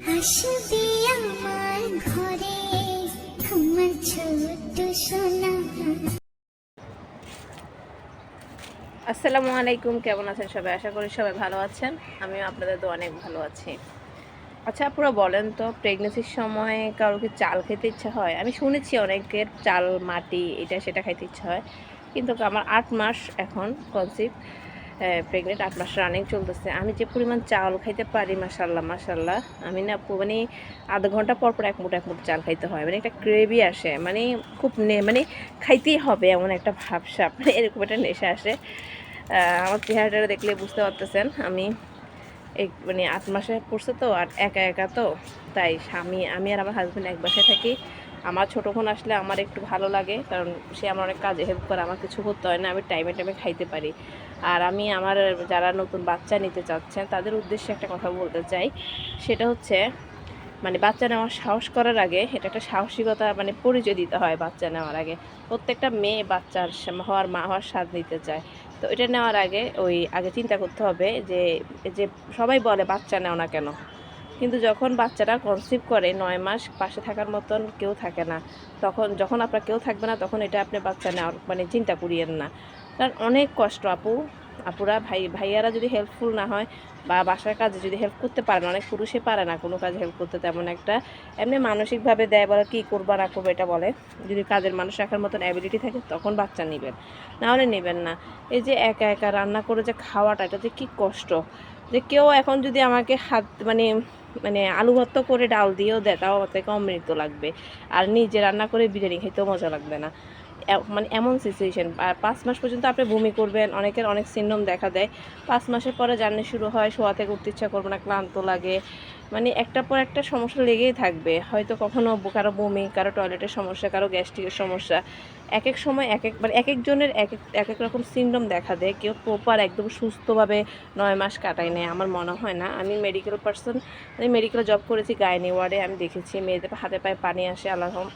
আসবে আমার ঘরে আমার ছোট্ট সোনা। আসসালামু আলাইকুম, কেমন আছেন সবাই? আশা করি সবাই ভালো আছেন। আমিও আপনাদের তো অনেক ভালো আছি। আচ্ছা আপুরা, বলেন তো প্রেগনেন্সির সময় কারো কি চাল খেতে ইচ্ছা হয়? আমি শুনেছি অনেকের চাল, মাটি, এটা সেটা খাইতে ইচ্ছা হয়, কিন্তু আমার 8 মাস এখন কনসিভ, প্রেগনেন্ট 8 মাস রানিং চলতেছে। আমি যে পরিমাণ চাল খাইতে পারি, মাশাল্লাহ মাশাল্লাহ, আমি না মানে আধা ঘন্টা পর পর এক মুঠ চাল খাইতে হয়, মানে একটা ক্রেভি আসে, মানে খুব মানে খাইতেই হবে এমন একটা ভাবসাব, মানে এরকম একটা নেশা আসে। আমার চেহারাটা দেখলে বুঝতে পারতেছেন, আমি এই মানে 8 মাসে পড়ছে তো, আর একা একা তো, তাই আমি আর আমার হাজব্যান্ড এক বাসায় থাকি। আমার ছোটো বোন আসলে আমার একটু ভালো লাগে, কারণ সে আমার অনেক কাজে হেল্প করে, আমার কিছু করতে হয় না, আমি টাইমে টাইমে খাইতে পারি। আর আমি আমার যারা নতুন বাচ্চা নিতে চাচ্ছেন তাদের উদ্দেশ্যে একটা কথা বলতে চাই, সেটা হচ্ছে মানে বাচ্চা নেওয়ার সাহস করার আগে এটা একটা সাহসিকতা, মানে পরিচয় দিতে হয় বাচ্চা নেওয়ার আগে। প্রত্যেকটা মেয়ে বাচ্চার হওয়ার মা হওয়ার স্বাদ নিতে চায়, তো এটা নেওয়ার আগে আগে চিন্তা করতে হবে যে যে সবাই বলে বাচ্চা নেও না কেন, কিন্তু যখন বাচ্চাটা কনসিভ করে 9 মাস পাশে থাকার মতন কেউ থাকে না, তখন যখন আপনার কেউ থাকবে না তখন এটা আপনি বাচ্চা নেওয়ার মানে চিন্তা করিয়েন না। কারণ অনেক কষ্ট আপুরা, ভাইয়ারা যদি হেল্পফুল না হয় বা বাসার কাজে যদি হেল্প করতে পারে না, অনেক পুরুষে পারে না কোনো কাজে হেল্প করতে তেমন একটা, এমনি মানসিকভাবে দেয়, বলে কী করবা না করবো এটা বলে। যদি কাজের মানুষ রাখার মতন অ্যাবিলিটি থাকে তখন বাচ্চা নেবেন, না হলে নেবেন না। এই যে একা একা রান্না করে যে খাওয়াটা, এটা যে কী কষ্ট, যে কেউ এখন যদি আমাকে হাত মানে মানে আলু ভর্তা করে ডাল দিয়েও দেয় তাও আমার থেকে অমৃত লাগবে, আর নিজে রান্না করে বিরিয়ানি খেতেও মজা লাগবে না। মানে এমন সিচুয়েশন। আর 5 মাস পর্যন্ত আপনি বমি করবেন, অনেকের অনেক সিনড্রোম দেখা দেয়। 5 মাসের পরে জার্নি শুরু হয়, শোয়া থেকে উঠতে ইচ্ছা করবে না, ক্লান্ত লাগে, মানে একটার পর একটা সমস্যা লেগেই থাকবে। হয়তো কখনো কারো বমি, কারো টয়লেটের সমস্যা, কারো গ্যাস্ট্রিকের সমস্যা। এক এক সময় মানে এক একজনের এক এক রকম সিনড্রোম দেখা দেয়। কেউ প্রপার একদম সুস্থভাবে 9 মাস কাটায় নেয় আমার মনে হয় না। আমি মেডিকেল পার্সন, আমি মেডিকেলে জব করেছি, গাইনি ওয়ার্ডে, আমি দেখেছি মেয়েদের হাতে পায়ে পানি আসে,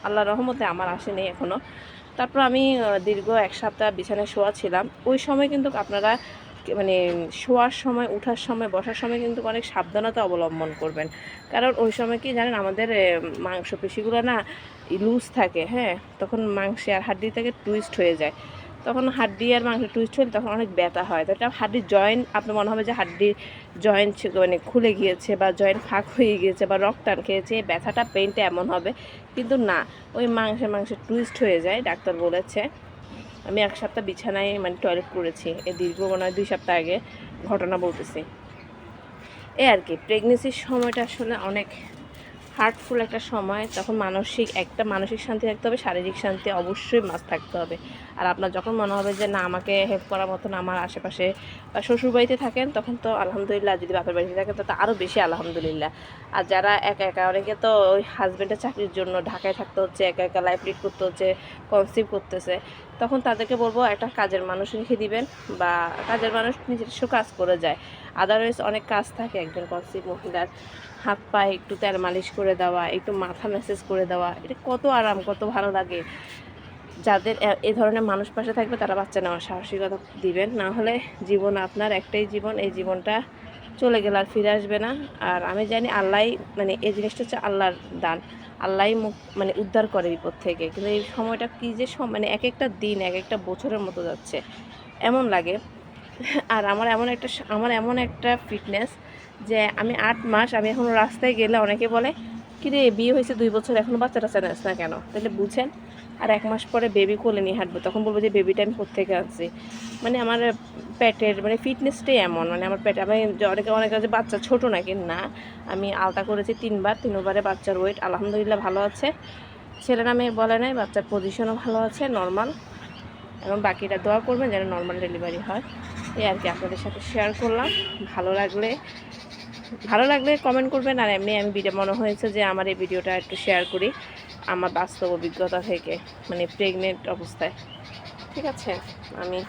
আল্লাহর রহমতে আমার আসেনি এখনও। তারপর আমি দীর্ঘ 1 সপ্তাহ বিছানায় শোয়া ছিলাম। ওই সময় কিন্তু আপনারা মানে শোয়ার সময়, উঠার সময়, বসার সময় কিন্তু অনেক সাবধানতা অবলম্বন করবেন। কারণ ওই সময় কি জানেন, আমাদের মাংসপেশিগুলো না লুজ থাকে, হ্যাঁ, তখন মাংসে আর হাড্ডি থেকে টুইস্ট হয়ে যায়। তখন হাড্ডি আর মাংস টুইস্ট হলে তখন অনেক ব্যথা হয়। তো এটা হাড্ডির জয়েন্ট, আপনার মনে হবে যে হাড্ডির জয়েন্ট মানে খুলে গিয়েছে বা জয়েন্ট ফাঁক হয়ে গিয়েছে বা রক টান খেয়েছে, এই ব্যথাটা পেইনটা এমন হবে, কিন্তু না, ওই মাংসে টুইস্ট হয়ে যায়, ডাক্তার বলেছে। আমি 1 সপ্তাহ বিছানায় মানে টয়লেট করেছি, এই দীর্ঘ মনে হয় 2 সপ্তাহ আগে ঘটনা বলতেছি। এই আর কি, প্রেগনেন্সির সময়টা আসলে অনেক হার্টফুল একটা সময়। তখন মানসিক শান্তি থাকতে হবে, শারীরিক শান্তি অবশ্যই মাস্ট থাকতে হবে। আর আপনার যখন মনে হবে যে না, আমাকে হেল্প করার মতন আমার আশেপাশে বা শ্বশুরবাড়িতে থাকেন, তখন তো আলহামদুলিল্লাহ, যদি বাপের বাড়িতে থাকেন তো আরও বেশি আলহামদুলিল্লাহ। আর যারা একা একা, অনেকে তো ওই হাজব্যান্ডের চাকরির জন্য ঢাকায় থাকতে হচ্ছে, একা একা লাইফ লিড করতে হচ্ছে, কনসিভ করতেছে, তখন তাদেরকে বলবো একটা কাজের মানুষ রেখে দিবেন, বা কাজের মানুষ নিজস্ব কাজ করে যায়। আদারওয়াইজ অনেক কাজ থাকে একজন কনসিভ মহিলার, হাত পায়ে একটু তেল মালিশ করে দেওয়া, একটু মাথা ম্যাসেজ করে দেওয়া, এটা কত আরাম, কত ভালো লাগে। যাদের এই ধরনের মানুষ পাশে থাকবে তারা বাচ্চা নেওয়ার সাহসিকতা দিবেন, না হলে জীবন আপনার একটাই জীবন, এই জীবনটা চলে গেলে আর ফিরে আসবে না। আর আমি জানি আল্লাহ, মানে এই জিনিসটা হচ্ছে আল্লাহর দান, আল্লাহ মানে উদ্ধার করে বিপদ থেকে। কিন্তু এই সময়টা কী যে মানে এক একটা দিন এক একটা বছরের মতো যাচ্ছে এমন লাগে। আর আমার এমন একটা ফিটনেস যে আমি 8 মাস, আমি এখন রাস্তায় গেলে অনেকে বলে কিরে বিয়ে হয়েছে 2 বছর এখনও বাচ্চা টাচ্চা নেস না কেন, তাহলে বুঝেন। আর 1 মাস পরে বেবি কোলে নিয়ে হাঁটবো, তখন বলবো যে বেবিটা আমি কোত্থেকে আনছি। মানে আমার পেটের মানে ফিটনেসটাই এমন, মানে আমার পেটে, আমি অনেকে কাছে বাচ্চা ছোট নাকি না, আমি আলতা করেছি 3বার, 3বারে বাচ্চার ওয়েট আলহামদুলিল্লাহ ভালো আছে। ছেলে না মেয়ে বলে নাই, বাচ্চার পজিশনও ভালো আছে, নর্মাল। এবং বাকিটা দোয়া করবেন যেন নর্মাল ডেলিভারি হয়। এই আর কি, আপনাদের সাথে শেয়ার করলাম। ভালো লাগলে কমেন্ট করবেন। আর এমনি আমি মনে হয়েছে যে আমার এই ভিডিওটা একটু শেয়ার করি আমার বাস্তব অভিজ্ঞতা থেকে, মানে প্রেগনেন্ট অবস্থায়। ঠিক আছে, আমি